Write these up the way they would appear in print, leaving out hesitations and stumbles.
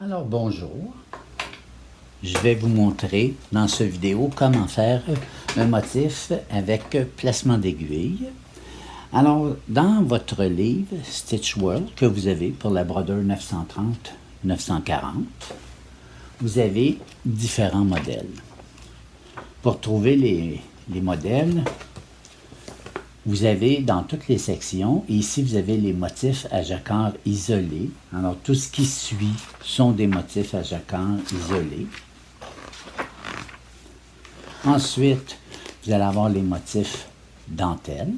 Alors bonjour, je vais vous montrer dans cette vidéo comment faire un motif avec placement d'aiguille. Alors dans votre livre Stitch World que vous avez pour la brodeur 930-940, vous avez différents modèles. Pour trouver les modèles, vous avez dans toutes les sections, et ici vous avez les motifs à jacquard isolés. Alors tout ce qui suit sont des motifs à jacquard isolés. Ensuite, vous allez avoir les motifs dentelle.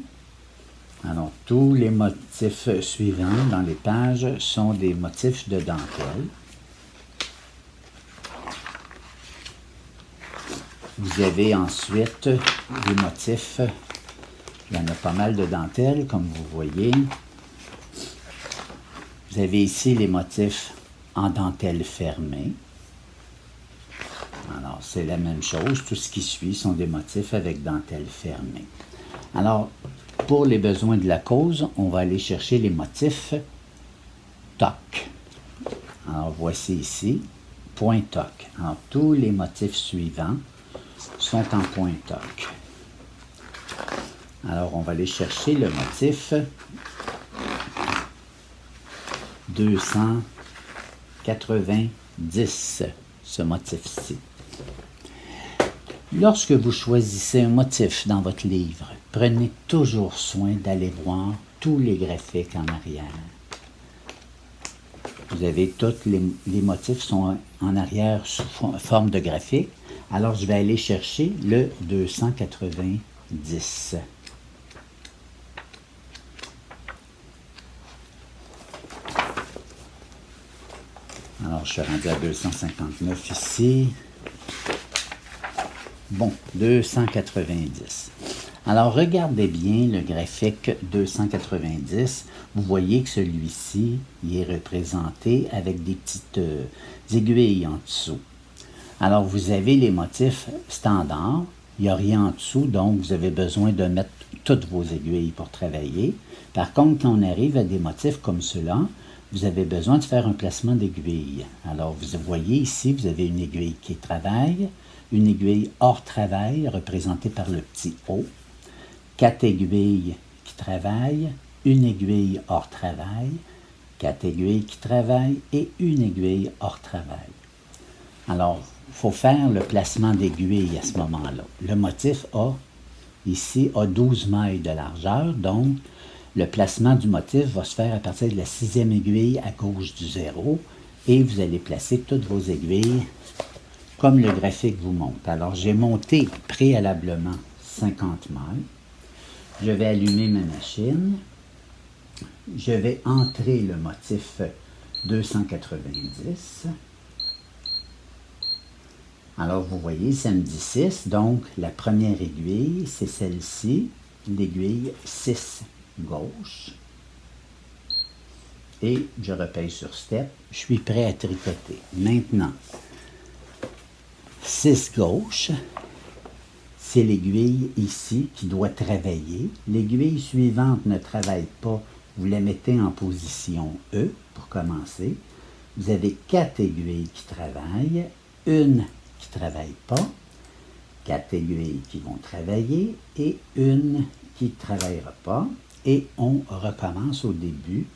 Alors tous les motifs suivants dans les pages sont des motifs de dentelle. Vous avez ensuite des motifs. Il y en a pas mal de dentelles, comme vous voyez. Vous avez ici les motifs en dentelle fermée. Alors, c'est la même chose. Tout ce qui suit sont des motifs avec dentelle fermée. Alors, pour les besoins de la cause, on va aller chercher les motifs toc. Alors, voici ici, point toc. Alors, tous les motifs suivants sont en point toc. Alors, on va aller chercher le motif 290, ce motif-ci. Lorsque vous choisissez un motif dans votre livre, prenez toujours soin d'aller voir tous les graphiques en arrière. Vous avez tous les motifs sont en arrière sous forme de graphique. Alors, je vais aller chercher le 290. Alors, je suis rendu à 259 ici. Bon, 290. Alors, regardez bien le graphique 290. Vous voyez que celui-ci, il est représenté avec des petites aiguilles en dessous. Alors, vous avez les motifs standards. Il n'y a rien en dessous, donc vous avez besoin de mettre toutes vos aiguilles pour travailler. Par contre, quand on arrive à des motifs comme ceux-là, vous avez besoin de faire un placement d'aiguille. Alors, vous voyez ici, vous avez une aiguille qui travaille, une aiguille hors travail, représentée par le petit O, 4 aiguilles qui travaillent, une aiguille hors travail, 4 aiguilles qui travaillent et une aiguille hors travail. Alors, il faut faire le placement d'aiguille à ce moment-là. Le motif ici, a 12 mailles de largeur, donc le placement du motif va se faire à partir de la 6e aiguille à gauche du 0 et vous allez placer toutes vos aiguilles comme le graphique vous montre. Alors, j'ai monté préalablement 50 mailles. Je vais allumer ma machine. Je vais entrer le motif 290. Alors, vous voyez, ça me dit 6. Donc, la première aiguille, c'est celle-ci, l'aiguille 6 gauche. Et je repaye sur Step. Je suis prêt à tricoter. Maintenant, 6 gauche, c'est l'aiguille ici qui doit travailler. L'aiguille suivante ne travaille pas. Vous la mettez en position E pour commencer. Vous avez 4 aiguilles qui travaillent, une qui ne travaille pas, 4 aiguilles qui vont travailler et une qui ne travaillera pas. Et on recommence au début.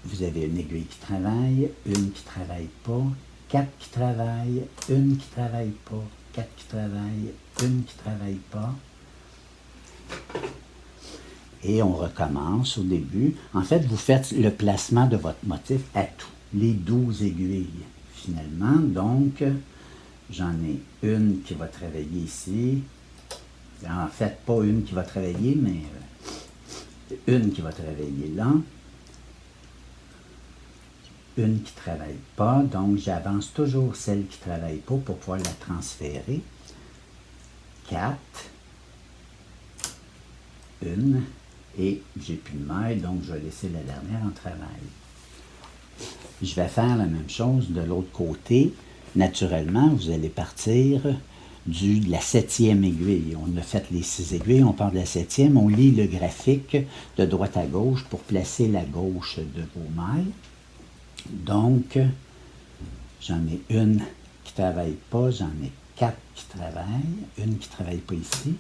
Vous avez une aiguille qui travaille, une qui ne travaille pas, 4 qui travaillent, une qui ne travaille pas, 4 qui travaillent, une qui ne travaille pas. Et on recommence au début. En fait, vous faites le placement de votre motif à tous les 12 aiguilles, finalement. Donc, j'en ai une qui va travailler ici. En fait, pas une qui va travailler, mais une qui va travailler là. Une qui ne travaille pas, donc j'avance toujours celle qui ne travaille pas pour pouvoir la transférer. 4, une, et j'ai plus de maille, donc je vais laisser la dernière en travail. Je vais faire la même chose de l'autre côté. Naturellement, vous allez partir de la 7e aiguille. On a fait les 6 aiguilles, on part de la 7e, on lit le graphique de droite à gauche pour placer la gauche de vos mailles. Donc, j'en ai une qui ne travaille pas, j'en ai 4 qui travaillent, une qui ne travaille pas ici,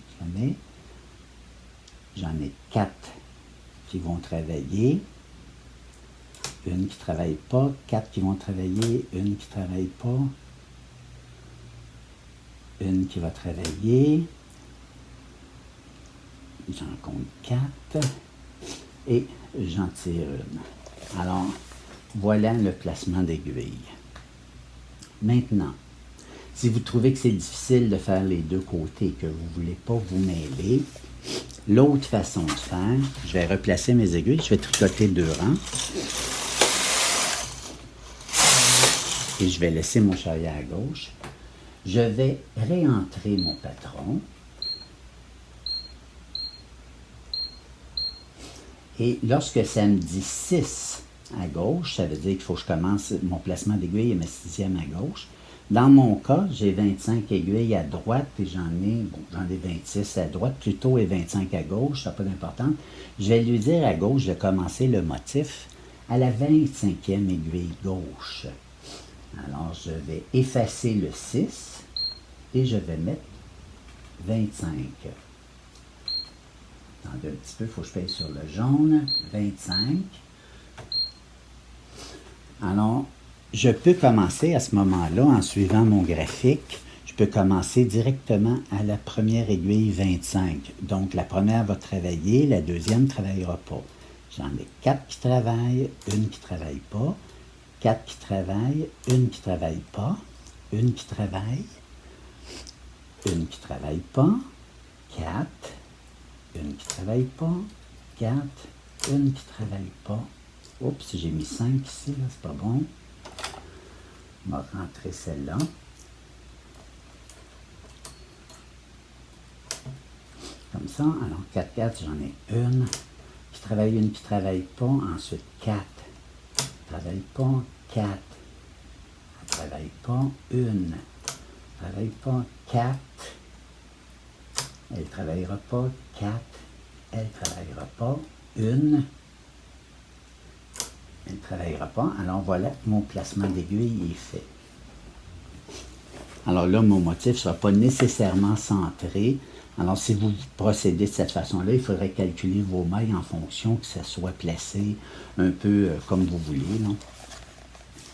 j'en ai 4 qui vont travailler, une qui ne travaille pas, 4 qui vont travailler, une qui ne travaille pas, une qui va travailler, j'en compte 4 et j'en tire une. Alors, voilà le placement d'aiguille. Maintenant, si vous trouvez que c'est difficile de faire les deux côtés et que vous ne voulez pas vous mêler, l'autre façon de faire, je vais replacer mes aiguilles, je vais tricoter 2 rangs et je vais laisser mon charrier à gauche. Je vais réentrer mon patron et lorsque ça me dit 6 à gauche, ça veut dire qu'il faut que je commence mon placement d'aiguille et ma 6e à gauche. Dans mon cas, j'ai 25 aiguilles à droite et j'en ai 26 à droite plutôt et 25 à gauche, ça n'a pas d'importance. Je vais lui dire à gauche de commencer le motif à la 25e aiguille gauche. Alors, je vais effacer le 6 et je vais mettre 25. Attendez un petit peu, il faut que je paye sur le jaune. 25. Alors, je peux commencer à ce moment-là, en suivant mon graphique, je peux commencer directement à la première aiguille 25. Donc, la première va travailler, la deuxième ne travaillera pas. J'en ai 4 qui travaillent, une qui ne travaille pas, 4 qui travaillent, une qui ne travaille pas, une qui travaille, une qui ne travaille pas, 4, une qui ne travaille pas, 4, une qui ne travaille pas. Oups, j'ai mis 5 ici, là, c'est pas bon. On va rentrer celle-là. Comme ça, alors 4, 4, j'en ai une qui travaille, une qui ne travaille pas. Ensuite, 4, elle ne travaille pas, 4, elle ne travaille pas, une, elle ne travaille pas, 4, elle ne travaillera pas, 4, elle ne travaillera pas, une, elle ne travaillera pas. Alors voilà, mon placement d'aiguille est fait. Alors là, mon motif ne sera pas nécessairement centré. Alors si vous procédez de cette façon-là, il faudrait calculer vos mailles en fonction que ça soit placé un peu comme vous voulez. Non?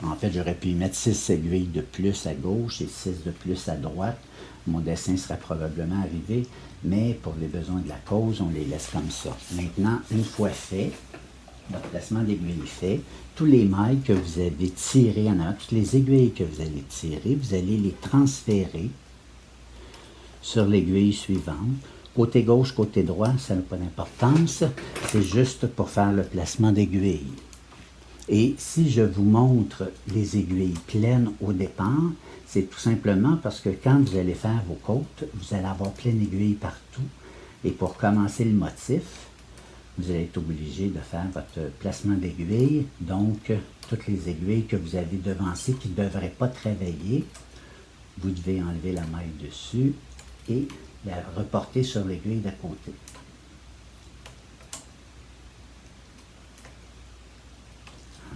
En fait, j'aurais pu y mettre 6 aiguilles de plus à gauche et 6 de plus à droite. Mon dessin serait probablement arrivé, mais pour les besoins de la cause, on les laisse comme ça. Maintenant, une fois fait, votre placement d'aiguille est fait, tous les mailles que vous avez tirées en avant, toutes les aiguilles que vous allez tirer, vous allez les transférer sur l'aiguille suivante. Côté gauche, côté droit, ça n'a pas d'importance, c'est juste pour faire le placement d'aiguille. Et si je vous montre les aiguilles pleines au départ, c'est tout simplement parce que quand vous allez faire vos côtes, vous allez avoir plein d'aiguilles partout. Et pour commencer le motif, vous allez être obligé de faire votre placement d'aiguille. Donc, toutes les aiguilles que vous avez devancées qui ne devraient pas travailler, vous devez enlever la maille dessus et la reporter sur l'aiguille d'à côté.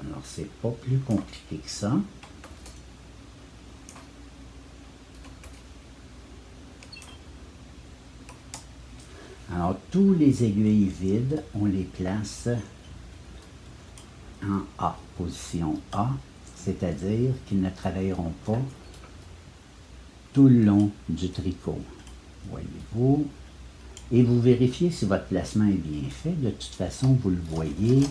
Alors, c'est pas plus compliqué que ça. Alors, tous les aiguilles vides, on les place en A, position A, c'est-à-dire qu'ils ne travailleront pas tout le long du tricot. Voyez-vous? Et vous vérifiez si votre placement est bien fait. De toute façon, vous le voyez,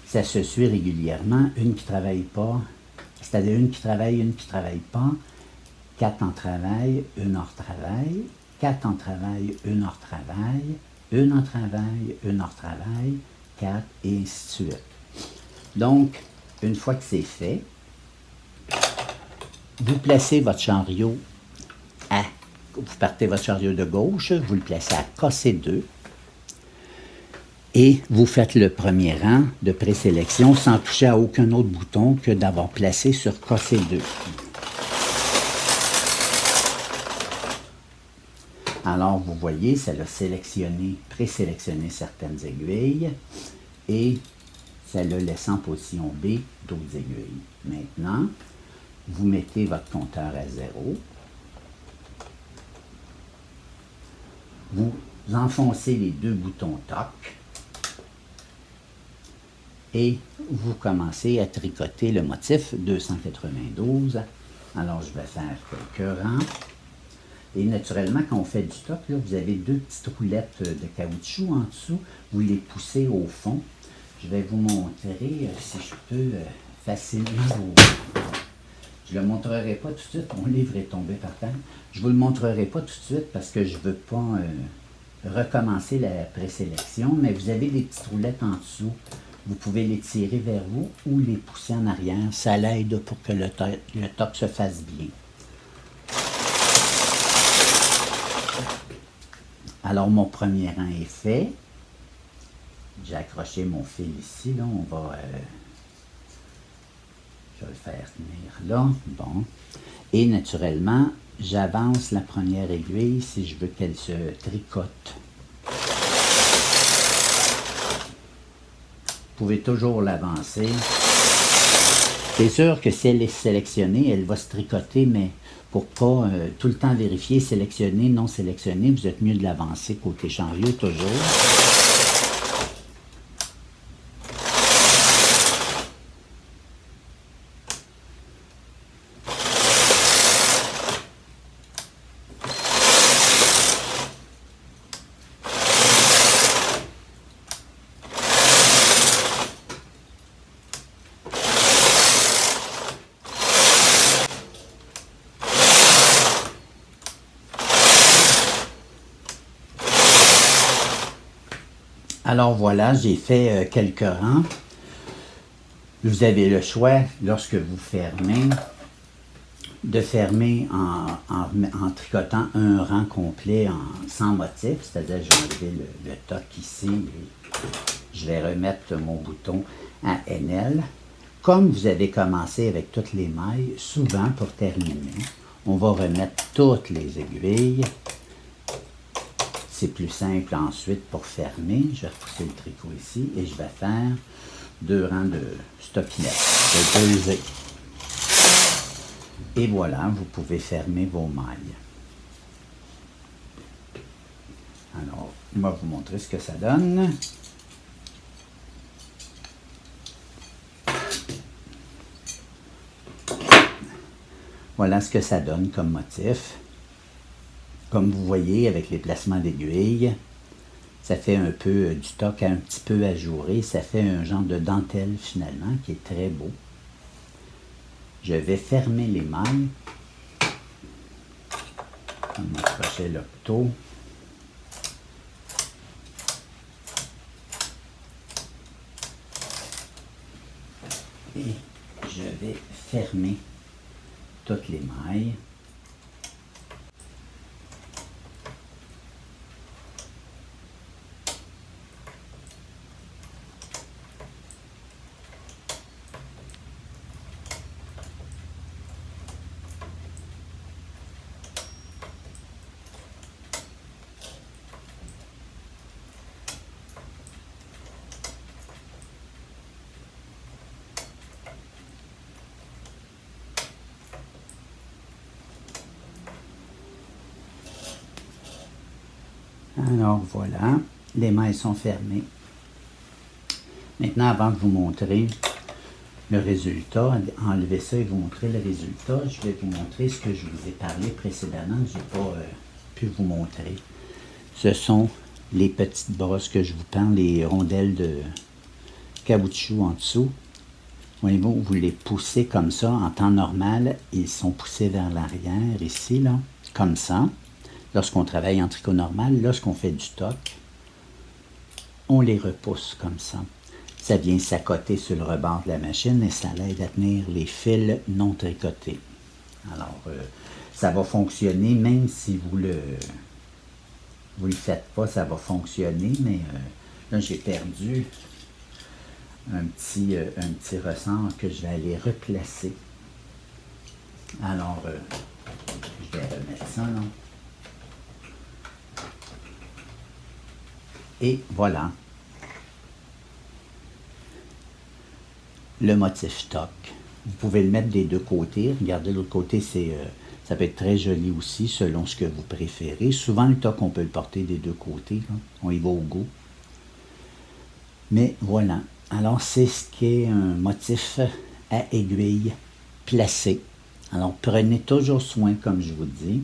ça se suit régulièrement. Une qui ne travaille pas, c'est-à-dire une qui travaille, une qui ne travaille pas. 4 en travail, une hors travail. 4 en travail, une hors travail. Une en travail, une hors travail. 4 et ainsi de suite. Donc, une fois que c'est fait, vous placez votre chariot vous partez votre chariot de gauche, vous le placez à KC2 et vous faites le premier rang de présélection sans toucher à aucun autre bouton que d'avoir placé sur KC2. Alors, vous voyez, ça a sélectionné, présélectionné certaines aiguilles et ça l'a laissé en position B d'autres aiguilles. Maintenant, vous mettez votre compteur à 0. Vous enfoncez les deux boutons TOC et vous commencez à tricoter le motif 292. Alors, je vais faire quelques rangs. Et naturellement, quand on fait du TOC, là, vous avez deux petites roulettes de caoutchouc en dessous. Vous les poussez au fond. Je vais vous montrer si je peux facilement vous... Je ne le montrerai pas tout de suite. Mon livre est tombé par terre. Je ne vous le montrerai pas tout de suite parce que je ne veux pas recommencer la présélection. Mais vous avez des petites roulettes en dessous. Vous pouvez les tirer vers vous ou les pousser en arrière. Ça l'aide pour que le TOC se fasse bien. Alors, mon premier rang est fait. J'ai accroché mon fil ici. Là, on va... je vais le faire tenir là. Bon. Et naturellement, j'avance la première aiguille si je veux qu'elle se tricote. Vous pouvez toujours l'avancer. C'est sûr que si elle est sélectionnée, elle va se tricoter, mais pour pas tout le temps vérifier, sélectionner, non sélectionné, vous êtes mieux de l'avancer côté chariot toujours. Alors voilà, j'ai fait quelques rangs. Vous avez le choix, lorsque vous fermez, de fermer en tricotant un rang complet sans motif, c'est-à-dire je vais enlever le TOC ici et je vais remettre mon bouton à NL. Comme vous avez commencé avec toutes les mailles, souvent pour terminer, on va remettre toutes les aiguilles. C'est plus simple ensuite pour fermer. Je vais repousser le tricot ici et je vais faire deux rangs de stockinettes, de 2 aiguilles. Et voilà, vous pouvez fermer vos mailles. Alors, on va vous montrer ce que ça donne. Voilà ce que ça donne comme motif. Comme vous voyez, avec les placements d'aiguilles, ça fait un peu du TOC un petit peu ajouré. Ça fait un genre de dentelle finalement qui est très beau. Je vais fermer les mailles. On va accrocher l'octo. Et je vais fermer toutes les mailles. Alors voilà, les mailles sont fermées. Maintenant, avant de vous montrer le résultat, enlever ça et vous montrer le résultat, je vais vous montrer ce que je vous ai parlé précédemment, que je n'ai pas pu vous montrer. Ce sont les petites brosses que je vous parle, les rondelles de caoutchouc en dessous. Voyez-vous, vous les poussez comme ça. En temps normal, ils sont poussés vers l'arrière, ici, là, comme ça. Lorsqu'on travaille en tricot normal, lorsqu'on fait du TOC, on les repousse comme ça. Ça vient s'accoter sur le rebord de la machine et ça l'aide à tenir les fils non tricotés. Alors, ça va fonctionner même si vous le faites pas, ça va fonctionner, mais là, j'ai perdu un petit ressort que je vais aller replacer. Alors, je vais remettre ça, là. Et voilà. le motif stock. Vous pouvez le mettre des deux côtés. Regardez, l'autre côté, ça peut être très joli aussi, selon ce que vous préférez. Souvent, le toc, on peut le porter des deux côtés. Là. On y va au goût. Mais voilà. Alors, c'est ce qu'est un motif à aiguille placé. Alors, prenez toujours soin, comme je vous dis,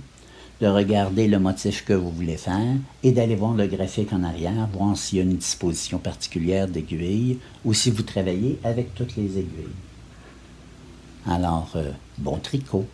de regarder le motif que vous voulez faire et d'aller voir le graphique en arrière, voir s'il y a une disposition particulière d'aiguille ou si vous travaillez avec toutes les aiguilles. Alors, bon tricot!